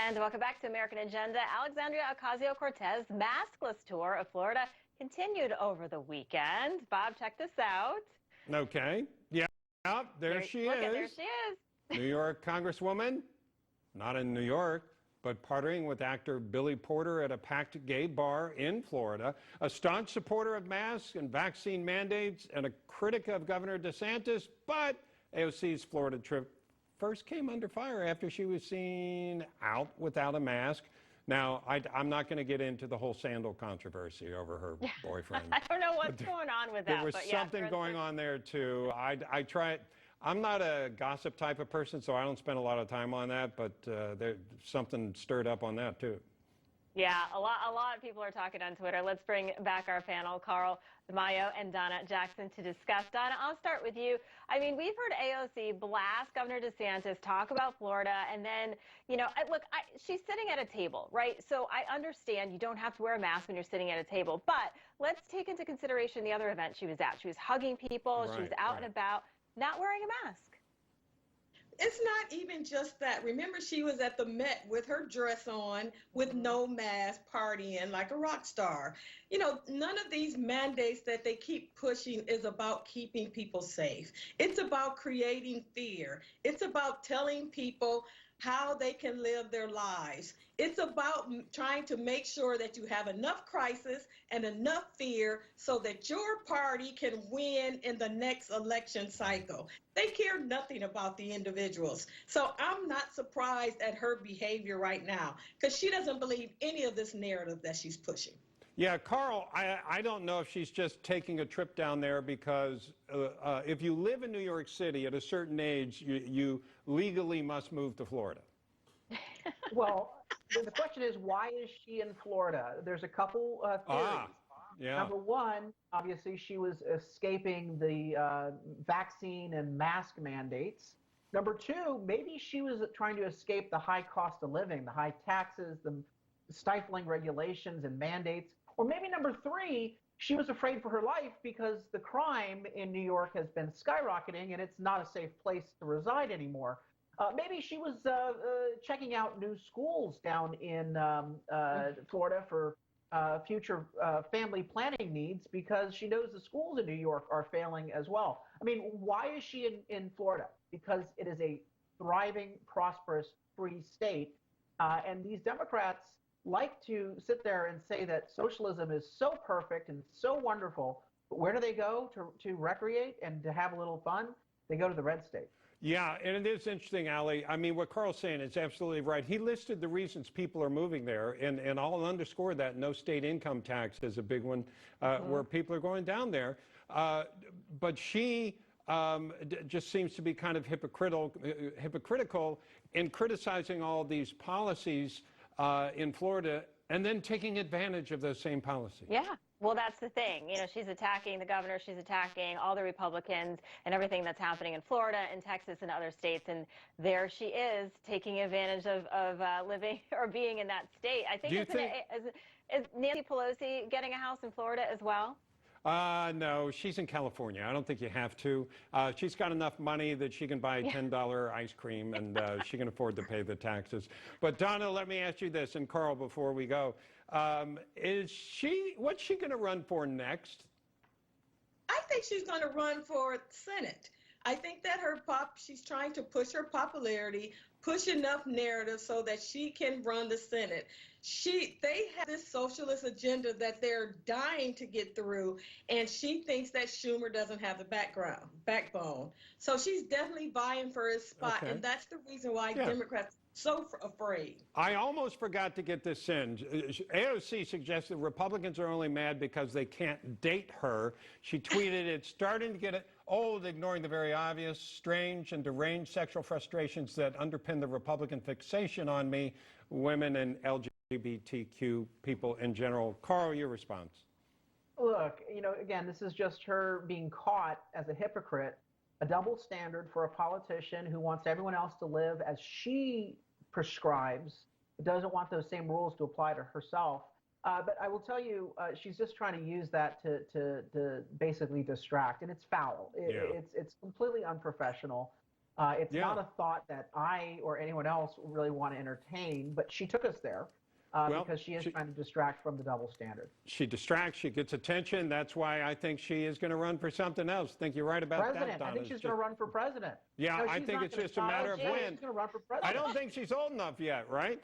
And welcome back to American Agenda. Alexandria Ocasio-Cortez maskless tour of Florida continued over the weekend. Bob, check this out. Okay. Yeah, there she is. There she is. New York Congresswoman, not in New York, but partnering with actor Billy Porter at a packed gay bar in Florida. A staunch supporter of masks and vaccine mandates and a critic of Governor DeSantis, but AOC's Florida trip first came under fire after she was seen out without a mask. Now, I'm not going to get into the whole sandal controversy over her boyfriend. I don't know what's going on with that. There was something going on there, too. I try. I'm not a gossip type of person, so I don't spend a lot of time on that, but there's something stirred up on that, too. Yeah, a lot of people are talking on Twitter. Let's bring back our panel, Carl DeMaio and Donna Jackson, to discuss. Donna, I'll start with you. I mean, we've heard AOC blast Governor DeSantis, talk about Florida, and then, you know, look, she's sitting at a table, right? So I understand you don't have to wear a mask when you're sitting at a table, but let's take into consideration the other event she was at. She was hugging people, she was out and about, not wearing a mask. It's not even just that. Remember, she was at the Met with her dress on, with no mask, partying like a rock star. You know, none of these mandates that they keep pushing is about keeping people safe. It's about creating fear. It's about telling people how they can live their lives. It's about trying to make sure that you have enough crisis and enough fear so that your party can win in the next election cycle. They care nothing about the individuals. So I'm not surprised at her behavior right now because she doesn't believe any of this narrative that she's pushing. Yeah, Carl, I don't know if she's just taking a trip down there because if you live in New York City at a certain age, you legally must move to Florida. Well, the question is, why is she in Florida? There's a couple theories. Yeah. Number one, obviously, she was escaping the vaccine and mask mandates. Number two, maybe she was trying to escape the high cost of living, the high taxes, the stifling regulations and mandates. Or maybe number three, she was afraid for her life because the crime in New York has been skyrocketing and it's not a safe place to reside anymore. Maybe she was checking out new schools down in Florida for future family planning needs because she knows the schools in New York are failing as well. I mean, why is she in Florida? Because it is a thriving, prosperous, free state. And these Democrats like to sit there and say that socialism is so perfect and so wonderful, but where do they go to recreate and to have a little fun? They go to the red state. Yeah, and it is interesting, Ali. I mean, what Carl's saying is absolutely right. He listed the reasons people are moving there, and I'll underscore that. No state income tax is a big one where people are going down there. But she just seems to be kind of hypocritical in criticizing all these policies in Florida and then taking advantage of those same policies. Yeah. Well, that's the thing. You know, she's attacking the governor. She's attacking all the Republicans and everything that's happening in Florida and Texas and other states. And there she is taking advantage of living or being in that state. I think, is Nancy Pelosi getting a house in Florida as well? No, she's in California. I don't think you have to. She's got enough money that she can buy $10 ice cream and she can afford to pay the taxes. But Donna, let me ask you this, and Carl, before we go, what's she going to run for next? I think she's going to run for Senate. I think that she's trying to push her popularity, push enough narrative so that she can run the Senate. They have this socialist agenda that they're dying to get through, and she thinks that Schumer doesn't have the backbone. So she's definitely vying for his spot, and that's the reason why Democrats are so afraid. I almost forgot to get this in. AOC suggested Republicans are only mad because they can't date her. She tweeted, "It's starting to get old, ignoring the very obvious, strange, and deranged sexual frustrations that underpin the Republican fixation on me, women, and LGBTQ people in general." Carl, your response? Look, you know, again, this is just her being caught as a hypocrite, a double standard for a politician who wants everyone else to live as she prescribes, doesn't want those same rules to apply to herself. But I will tell you, she's just trying to use that to basically distract, and it's foul. It's completely unprofessional. It's not a thought that I or anyone else really want to entertain, but she took us there because she is trying to distract from the double standard. She distracts, she gets attention. That's why I think she is going to run for something else. I think you're right about that, Donna. I think she's going to run for president. Yeah, No, I think it's just a matter of when. She's going to run for president. I don't think she's old enough yet, right?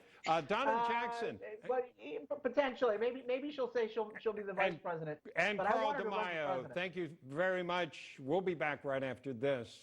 Donna Jackson. But potentially, maybe she'll say she'll be the vice president. And but Carl DeMaio, thank you very much. We'll be back right after this.